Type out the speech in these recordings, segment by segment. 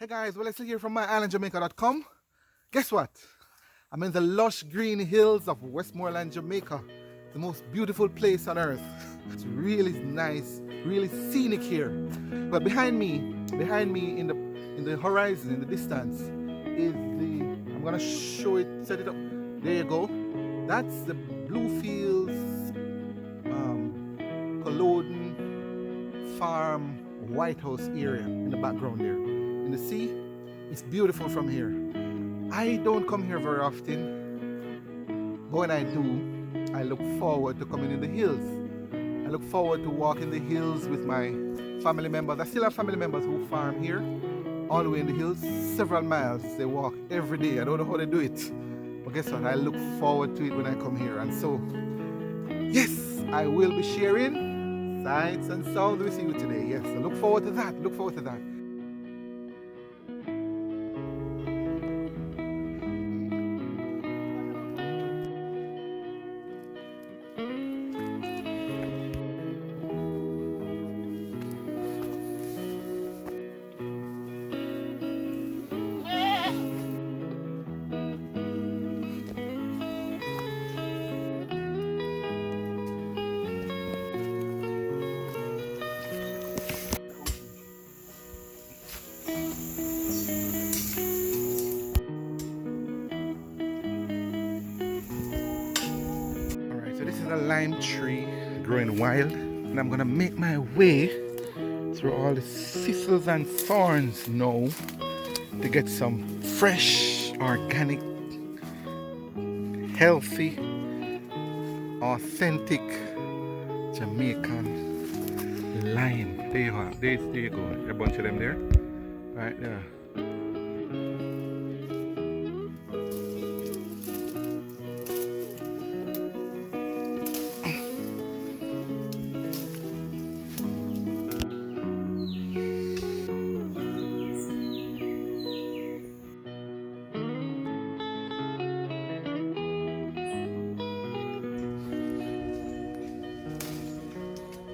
Hey guys, well, Leslie here from My-Island-Jamaica.com. Guess what? I'm in the lush green hills of Westmoreland, Jamaica. The most beautiful place on earth. It's really nice, really scenic here. But behind me in the horizon, in the distance, is I'm gonna show it, set it up. There you go. That's the Bluefields Culloden Farm White House area in the background there. In the sea, it's beautiful from here. I don't come here very often, but when I do, I look forward to coming in the hills. I look forward to walking the hills with my family members. I still have family members who farm here, all the way in the hills, several miles. They walk every day. I don't know how they do it, but guess what? I look forward to it when I come here. And so, yes, I will be sharing sights and sounds with you today. Yes, I look forward to that. Look forward to that. So this is a lime tree growing wild, and I'm gonna make my way through all the thistles and thorns now to get some fresh, organic, healthy, authentic Jamaican lime. There you are. There you go. A bunch of them there. Right there.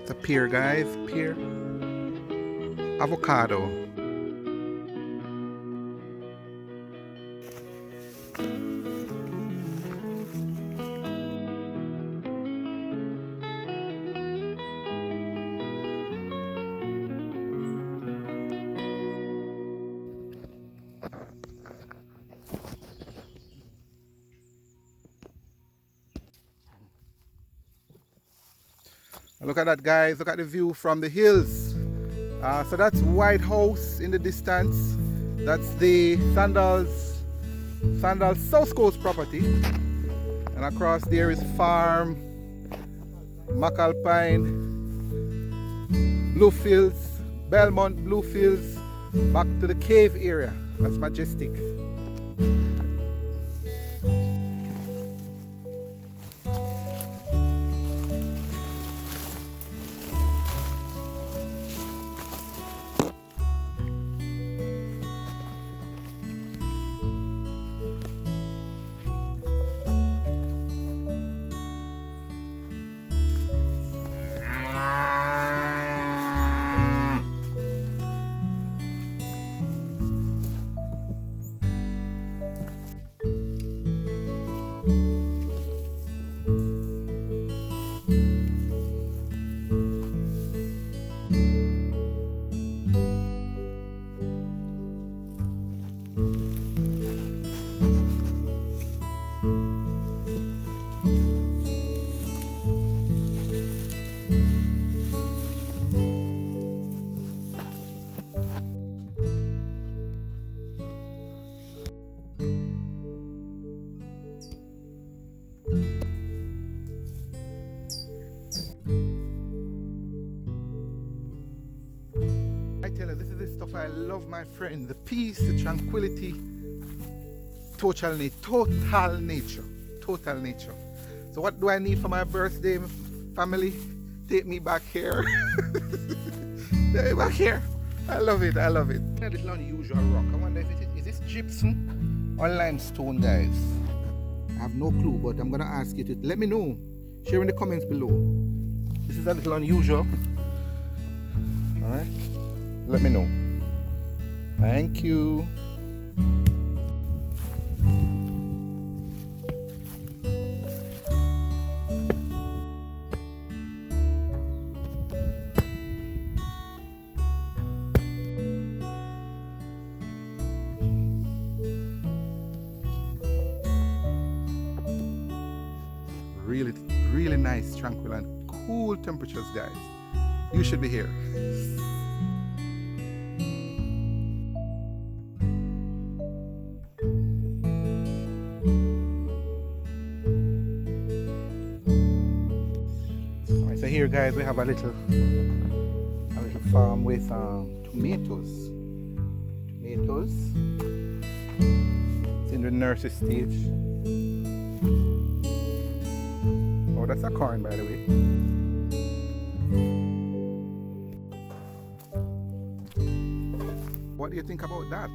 The pear, guys, pear, avocado. Look at that, guys. Look at the view from the hills. So that's White House in the distance. That's the Sandals South Coast property. And across there is Farm, McAlpine, Bluefields, Belmont, Bluefields, back to the cave area. That's majestic. I tell you, this is the stuff I love, my friend. The peace, the tranquility, total nature. So what do I need for my birthday, family? Take me back here. Take me back here. I love it. A little unusual rock. I wonder if is this gypsum or limestone, guys? I have no clue, but I'm gonna ask you to let me know. Share in the comments below. This is a little unusual. Alright? Let me know. Thank you. Really, really nice, tranquil, and cool temperatures, guys. You should be here. Alright, so here, guys, we have a little farm with tomatoes. Tomatoes. It's in the nursery stage. Oh, that's a corn, by the way. What do you think about that?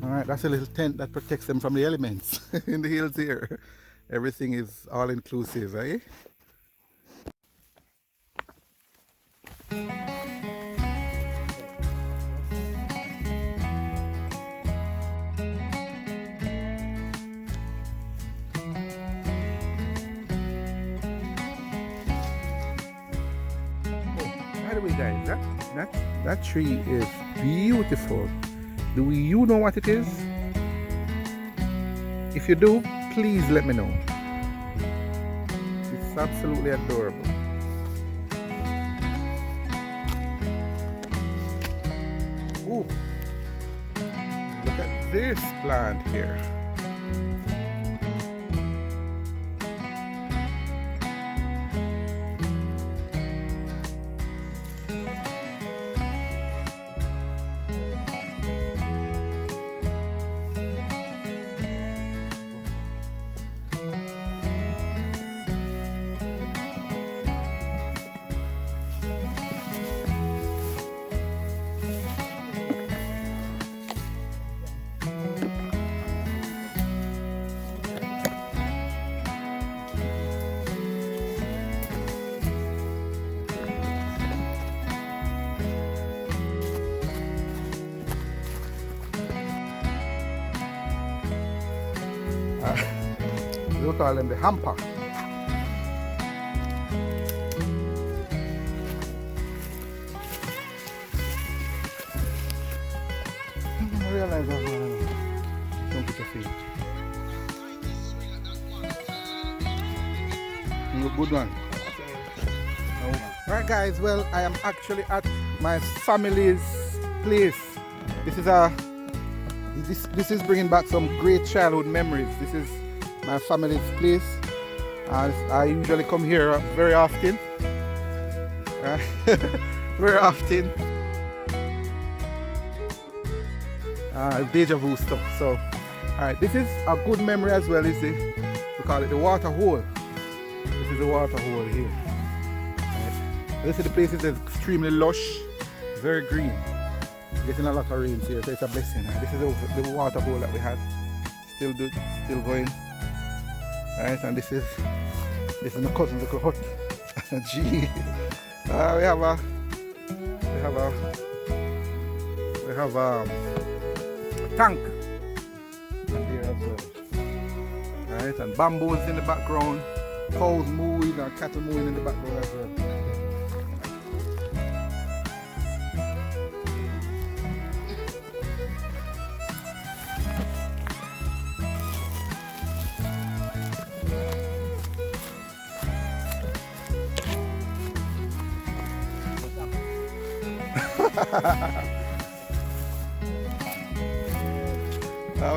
Alright, that's a little tent that protects them from the elements in the hills here. Everything is all inclusive, eh? By the way, guys, that tree is beautiful. Do you know what it is? If you do, please let me know. It's absolutely adorable. Ooh, look at this plant here. We'll call them the hamper. I realize that don't put your feet. Good one. Alright, guys, well, I am actually at my family's place. This is bringing back some great childhood memories. This is my family's place. I usually come here very often. Very often. Deja vu stuff. So, alright, this is a good memory as well. We call it the water hole. This is the water hole here. Right. This is the place is extremely lush, very green. Getting a lot of rains here, so it's a blessing. This is the water hole that we had. Still going. Alright, and this is my cousin's little hut. Gee. We have a tank here as well. Alright, and bamboos in the background, cows mooing and cattle mooing in the background as well.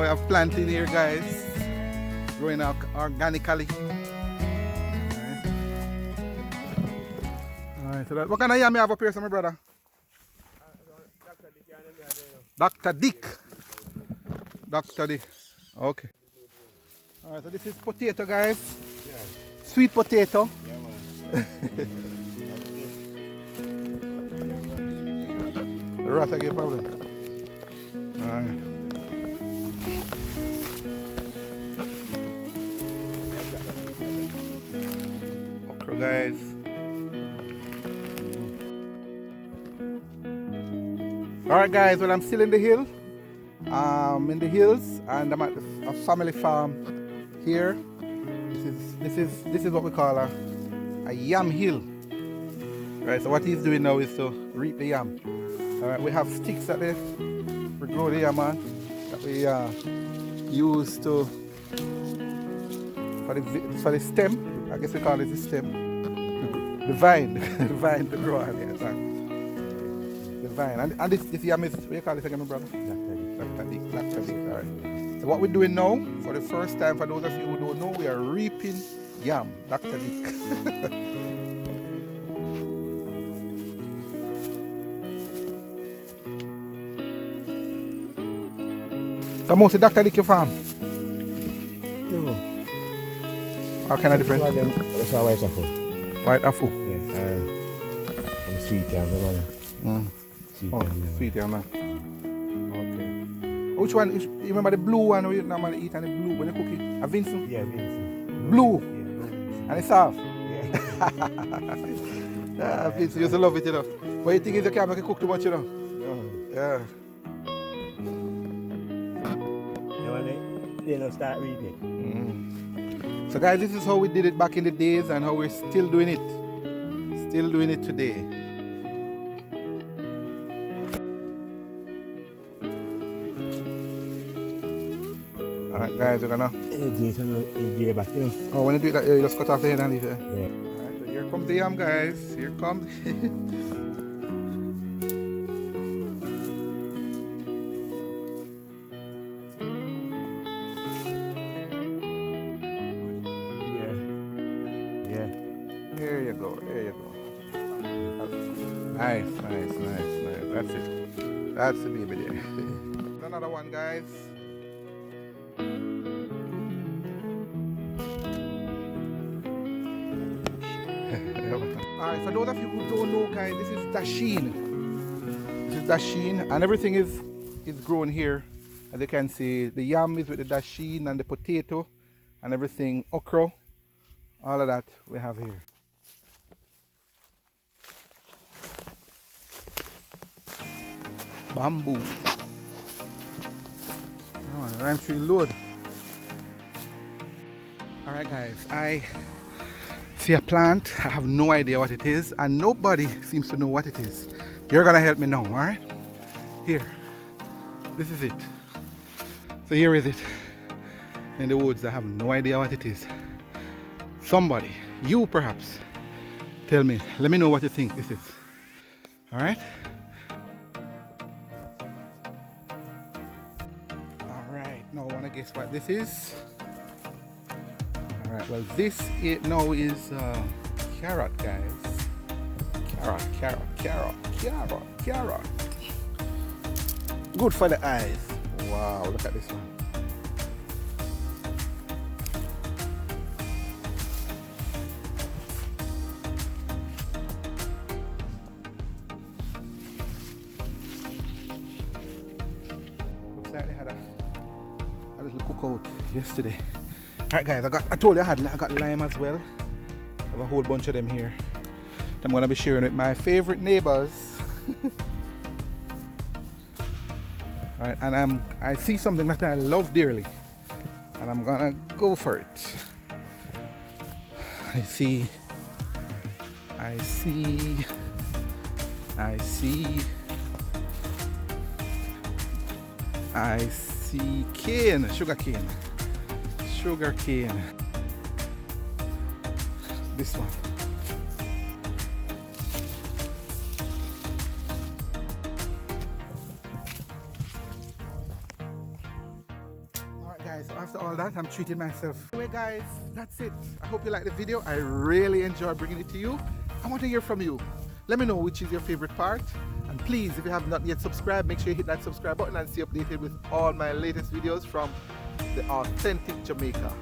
We have planting here, guys, growing organically. Alright, so what kind of yam you have up here, my brother? Dr. Dick. Dr. Dick. Okay. Alright, so this is potato, guys. Yeah. Sweet potato. Yeah, the rat again, probably. Alright. Okra, guys. Alright guys, well I'm still in the hill. In the hills, and I'm at a family farm here. This is what we call a yam hill. Right, so what he's doing now is to reap the yam. Alright, we have sticks that we grow the yam on, that we use to for the stem. I guess we call it the stem. The vine, the vine to grow on. Yes, the vine. And this yam is, what do you call it again, my brother? Alright. So what we're doing now, for the first time, for those of you who don't know, we are reaping yam. Dr. Dick. So mostly Dr. Dick your farm? No. How kind of different? That's how white apple. White apple? Yes, and sweet yam, Sweet yam. Sweet yam, man. Which one? You remember the blue one we normally eat, and the blue when you cook it? A Vincent? Yeah, Vincent. Blue? Yeah, and it's soft? Yeah. Vincent used to love it, you know. But you think is you can't make it cook too much, you know? No. Yeah. They don't start reading. So guys, this is how we did it back in the days and how we're still doing it. Still doing it today. Alright guys, we're gonna... Oh, when you do that, you just cut off the head and leave it. Yeah. Alright, so here comes the yam, guys. Here comes... There you go, there you go. Nice. That's it. That's the baby there. Another one, guys. Alright, for those of you who don't know, guys, this is dasheen. This is dasheen, and everything is grown here. As you can see, the yam is with the dasheen and the potato and everything, okra. All of that we have here. Bamboo. Oh, I'm tree load. Alright guys, I see a plant. I have no idea what it is, and nobody seems to know what it is. You're gonna help me now, alright? Here. This is it. So here is it. In the woods. I have no idea what it is. Somebody, you perhaps, tell me. Let me know what you think this is. Alright? Now I want to guess what this is. Alright, well this now is carrot, guys. Carrot. Good for the eyes. Wow, look at this one. Looks like they had a little cookout yesterday. Alright guys, I told you I got lime as well. I have a whole bunch of them here. I'm gonna be sharing with my favorite neighbors. Alright, and I see something that I love dearly, and I'm gonna go for it. I see cane, sugar cane. This one. Alright guys, so after all that, I'm treating myself. Anyway guys, that's it. I hope you liked the video. I really enjoyed bringing it to you. I want to hear from you. Let me know which is your favorite part. And please, if you have not yet subscribed, make sure you hit that subscribe button and stay updated with all my latest videos from the authentic Jamaica.